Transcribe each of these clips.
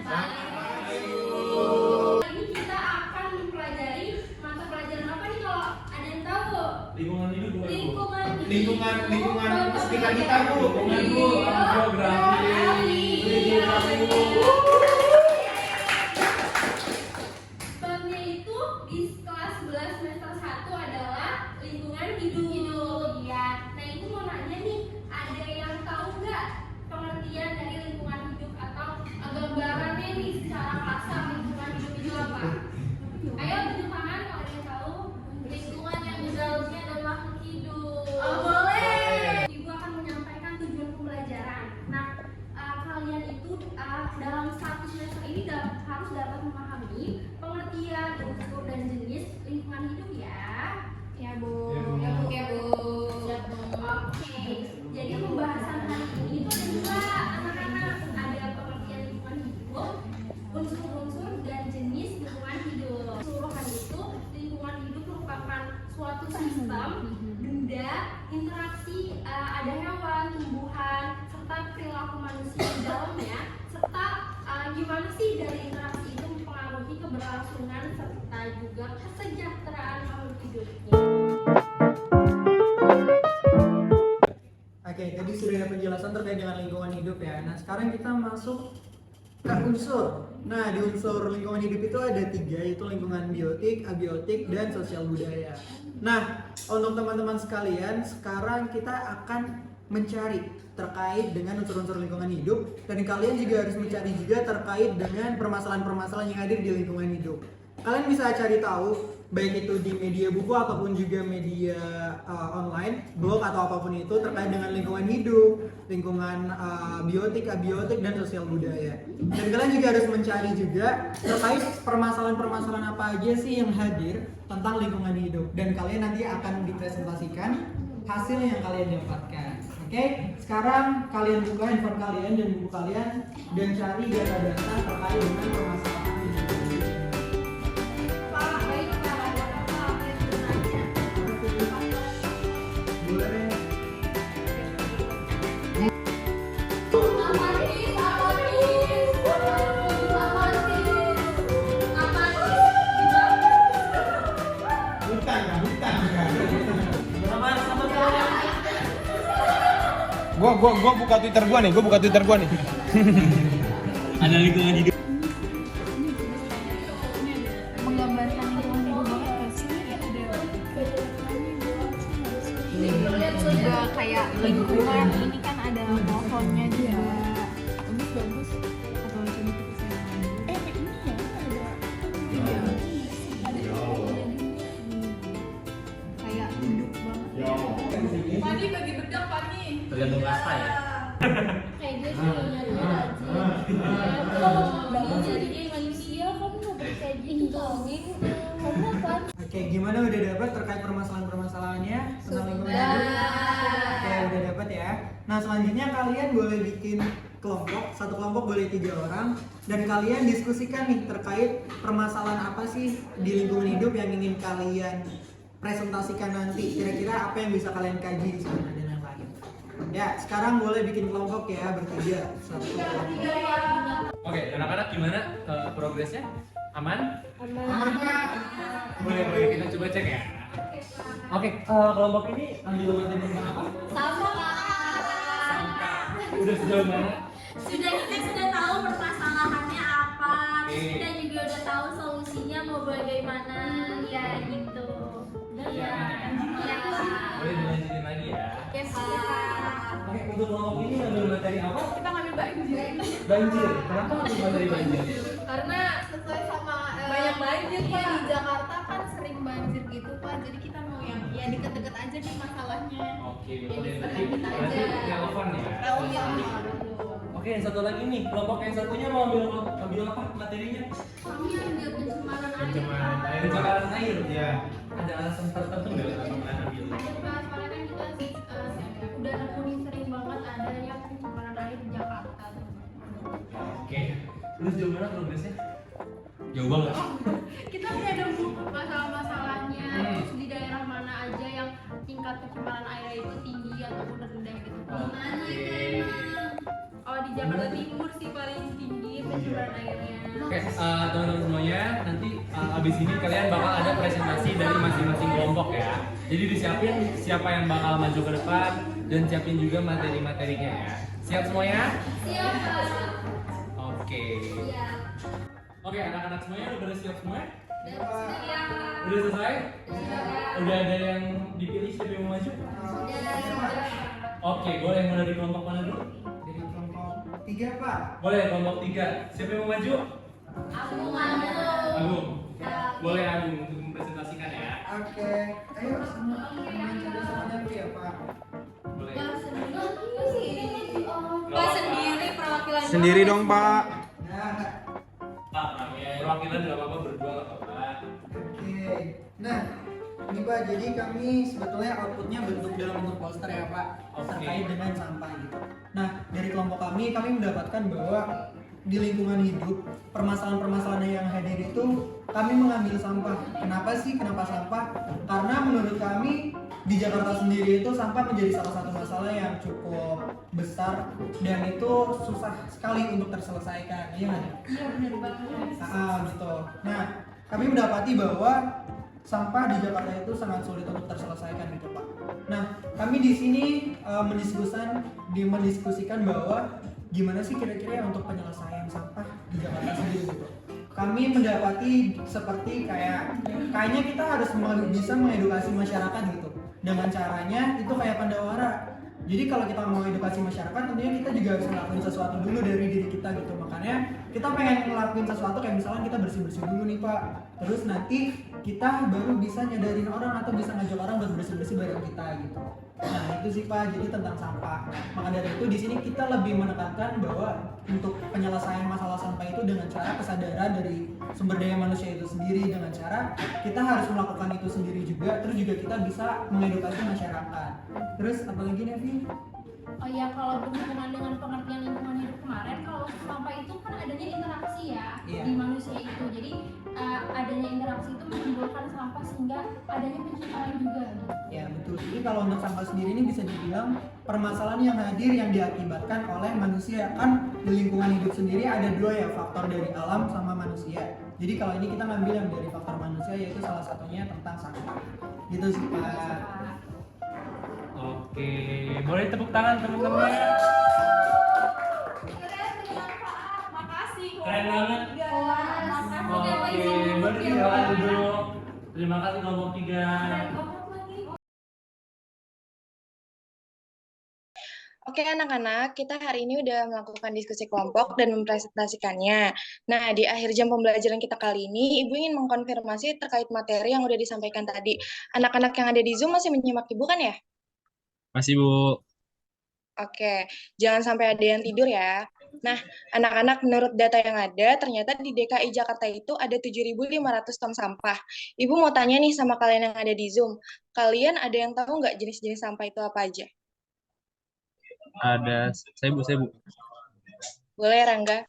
Ini kita akan mempelajari mata pelajaran apa nih kalau ada yang tahu? Lingkungan hidup bukan Bu? Lingkungan sekitar kita Bu. Lingkungan Bu, geografi. Babnya itu di kelas 11 semester 1 adalah lingkungan hidup. Iya. Nah, itu mau nanya nih, ada yang tahu nggak pengertian dari lingkungan hidup atau gambarannya nih secara kasar lingkungan hidup itu apa? Ayo tunjuk tangan kalau ada yang tahu. Lingkungan yang di dalamnya ada makhluk hidup. Oh, boleh. Ibu akan menyampaikan tujuan pembelajaran. Nah, kalian itu dalam satu semester ini harus dapat memahami pengertian unsur dan jenis lingkungan hidup ya. Ya Bu. Ya, Bu. Ya Bu. Ya Bu. Oke. Jadi pembahasan hari ini itu ada dua anak-anak, ada pengertian lingkungan hidup, unsur-unsur dan jenis lingkungan hidup. Keseluruhan itu lingkungan hidup merupakan suatu sistem, benda, interaksi, ada hewan, tumbuhan, serta perilaku manusia di dalamnya, serta gimana sih dari interaksi itu mempengaruhi keberlangsungan serta juga kesejahteraan makhluk hidupnya. Oke, tadi sudah ada penjelasan terkait dengan lingkungan hidup ya. Nah, sekarang kita masuk ke unsur. Nah, di unsur lingkungan hidup itu ada 3, yaitu lingkungan biotik, abiotik, dan sosial budaya. Nah, untuk teman-teman sekalian, sekarang kita akan mencari terkait dengan unsur-unsur lingkungan hidup, dan kalian juga harus mencari juga terkait dengan permasalahan-permasalahan yang ada di lingkungan hidup. Kalian bisa cari tahu baik itu di media buku ataupun juga media online, blog atau apapun itu terkait dengan lingkungan hidup, lingkungan biotik, abiotik, dan sosial budaya. Dan kalian juga harus mencari juga terkait permasalahan-permasalahan apa aja sih yang hadir tentang lingkungan hidup, dan kalian nanti akan dipresentasikan hasil yang kalian dapatkan. Oke, sekarang kalian buka handphone kalian dan buku kalian dan cari data-data terkait dengan permasalahan hidup. Pak, baik Pak, ada apa yang bertanya? Boleh. Gua buka Twitter gua nih, Ada lingkungan hidup. Menggambarkan lingkungan hidup banget gak sih? Juga kayak lingkungan ini kan ada pohonnya juga. Bagus. Atau coba kita sana. Ini ya ada kayak hidup banget. Pani bagi bedak Pani. Tergantung rasa ya. Kayak gue sih nyari aja. Kalau mau jadi manusia, kamu nggak kayak gitu. Kamu apa? Oke, gimana udah dapat terkait permasalahan-permasalahannya tentang lingkungan hidup? Oke, udah dapat ya. Nah, selanjutnya kalian boleh bikin kelompok, satu kelompok boleh 3 orang, dan kalian diskusikan nih terkait permasalahan apa sih di lingkungan hidup yang ingin kalian presentasikan nanti. Kira-kira apa yang bisa kalian kaji di sana dan lain-lain. Ya, sekarang boleh bikin kelompok ya, bertiga. Satu kelompok. Oke, anak-anak gimana progresnya? Aman? Aman. Boleh kita coba cek ya. Oke, kelompok ini ambil materi tentang apa? Sama Sangka. Udah sejauh mana? kita sudah tahu permasalahannya apa, Oke. kita juga udah tahu solusinya mau bagaimana, ya gitu. Iya. Ya. Boleh dilanjutin lagi ya. Ya Pak. Oke, untuk kelompok ini ambil materi apa? Kita ngambil banjir. Banjir. Kenapa ambil materi banjir? Karena sesuai sama banyak banjir Pak di Jakarta kan sering banjir gitu Pak. Jadi kita mau yang ya deket-deket aja nih masalahnya. Oke, Jadi boleh sekarang kita berarti aja. relevan ya. Oke, yang satu lagi nih, kelompok yang satunya mau ambil apa materinya? Kami ambil pencemaran air. Pencemaran air. Pencemaran air. Ya. Ada alasan tertentu nggak kenapa kalian ambil? Ada Pak, soalnya kan kita udah nemuin sering banget adanya pencemaran air di Jakarta. Oke. Terus jauh mana progresnya? Jauh banget. Kita udah nemu masalah-masalahnya, terus di daerah mana aja yang tingkat pencemaran air itu tinggi ataupun rendah gitu. Di mana itu emang? Oh, di Jakarta Timur sih paling tinggi pencemaran saluran airnya. Oke, teman-teman semuanya, nanti abis ini kalian bakal ada presentasi dari masing-masing kelompok ya. Jadi disiapin siapa yang bakal maju ke depan dan siapin juga materi-materinya ya. Siap semuanya? Siap, Pak. Oke. Siap. Oke, anak-anak semuanya udah siap semua? Siap. Udah selesai? Siap. Udah ada yang dipilih siapa yang mau maju? Sudah. Oke, boleh mulai dari kelompok mana dulu? Dari kelompok 3 Pak. Boleh kelompok 3. Siapa yang mau maju? Agung. Agung. Boleh Agung untuk mempresentasikan ya. Oke, ayo semua coba semuanya dulu ya Pak. Boleh. Pak sendiri perwakilan. Sendiri dong, Pak. Nah, Pak, namanya perwakilan nggak apa-apa, berdua nggak apa-apa. oke. Nah, ini Pak, jadi kami sebetulnya outputnya bentuk dalam bentuk poster ya Pak, Oke. terkait dengan sampah gitu. Nah, dari kelompok kami mendapatkan bahwa di lingkungan hidup, permasalahan-permasalahan yang hadir itu kami mengambil sampah. Kenapa sih? Kenapa sampah? Karena menurut kami di Jakarta sendiri itu sampah menjadi salah satu masalah yang cukup besar dan itu susah sekali untuk terselesaikan. Iya nggak? Iya, benar banget. Gitu. Nah, kami mendapati bahwa sampah di Jakarta itu sangat sulit untuk terselesaikan gitu Pak. Nah, kami di sini mendiskusikan bahwa gimana sih kira-kira untuk penyelesaian sampah di Jakarta sendiri gitu. Kami mendapati seperti kayaknya kita harus bisa mengedukasi masyarakat gitu. Dengan caranya itu kayak Pandawara. Jadi kalau kita mau edukasi masyarakat tentunya kita juga harus ngelakuin sesuatu dulu dari diri kita gitu. Makanya kita pengen ngelakuin sesuatu kayak misalnya kita bersih-bersih dulu nih Pak. Terus nanti kita baru bisa nyadarin orang atau bisa ngajak orang buat bersih-bersih bareng kita gitu. Nah itu sih Pak, jadi tentang sampah. Maka dari itu di sini kita lebih menekankan bahwa untuk penyelesaian masalah sampah itu dengan cara kesadaran dari sumber daya manusia itu sendiri, dengan cara kita harus melakukan itu sendiri juga, terus juga kita bisa mengedukasi masyarakat. Terus apalagi Nevi? Oh ya, kalau berhubungan dengan pengertian lingkungan hidup kemarin, kalau sampah itu kan adanya interaksi ya Iya. di manusia itu. Jadi adanya interaksi itu menimbulkan sampah sehingga adanya pencemaran juga. Gitu. Ya betul. Jadi kalau untuk sampah sendiri ini bisa dibilang permasalahan yang hadir yang diakibatkan oleh manusia. Kan di lingkungan hidup sendiri ada dua ya, faktor dari alam sama manusia. Jadi kalau ini kita ngambil yang dari faktor manusia yaitu salah satunya tentang sampah. Gitu sih Pak. Oke, boleh tepuk tangan teman-teman. Makasih. Keren banget. Oke, boleh silakan duduk. Terima kasih kelompok 3. Oke anak-anak, kita hari ini udah melakukan diskusi kelompok dan mempresentasikannya. Nah, di akhir jam pembelajaran kita kali ini, Ibu ingin mengkonfirmasi terkait materi yang udah disampaikan tadi. Anak-anak yang ada di Zoom masih menyimak Ibu kan ya? Masih, Bu. Oke, jangan sampai ada yang tidur ya. Nah, anak-anak menurut data yang ada, ternyata di DKI Jakarta itu ada 7.500 ton sampah. Ibu mau tanya nih sama kalian yang ada di Zoom, kalian ada yang tahu nggak jenis-jenis sampah itu apa aja? Ada, saya Bu. Boleh, Rangga?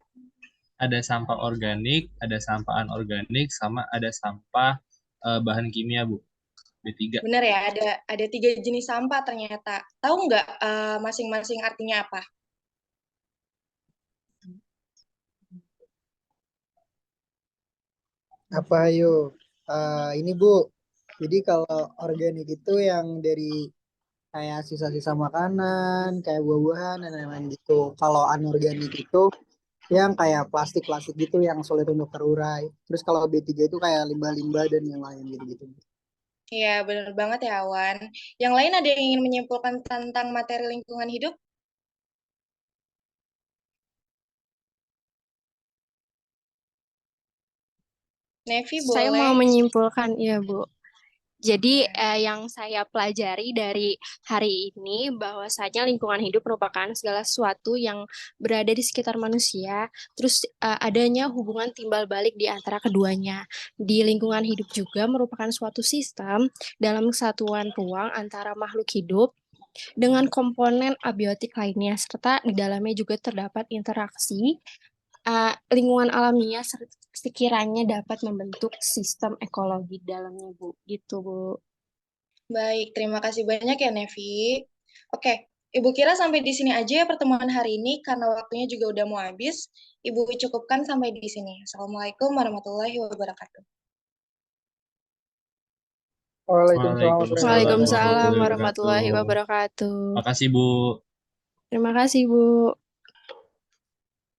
Ada sampah organik, ada sampah anorganik, sama ada sampah bahan kimia, Bu. B3. Benar ya, ada 3 jenis sampah ternyata. Tahu nggak masing-masing artinya apa? Apa ayo? Ini Bu, jadi kalau organik itu yang dari kayak sisa-sisa makanan, kayak buah-buahan dan lain-lain gitu. Kalau anorganik itu yang kayak plastik-plastik gitu yang sulit untuk terurai. Terus kalau B3 itu kayak limbah-limbah dan yang lain gitu-gitu. Iya, benar banget ya, Awan. Yang lain ada yang ingin menyimpulkan tentang materi lingkungan hidup? Nevi, Saya boleh? mau menyimpulkan, ya Bu. Jadi yang saya pelajari dari hari ini bahwasanya lingkungan hidup merupakan segala sesuatu yang berada di sekitar manusia, terus adanya hubungan timbal balik di antara keduanya. Di lingkungan hidup juga merupakan suatu sistem dalam kesatuan ruang antara makhluk hidup dengan komponen abiotik lainnya, serta di dalamnya juga terdapat interaksi lingkungan alamiah sekiranya dapat membentuk sistem ekologi dalamnya, Bu. Gitu, Bu. Baik, terima kasih banyak ya, Nevi. Oke, Ibu kira sampai di sini aja ya pertemuan hari ini, karena waktunya juga udah mau habis. Ibu cukupkan sampai di sini. Assalamualaikum warahmatullahi wabarakatuh. Waalaikumsalam warahmatullahi Waalaikumsalam wabarakatuh. warahmatullahi wabarakatuh. Makasih Bu. Terima kasih, Bu.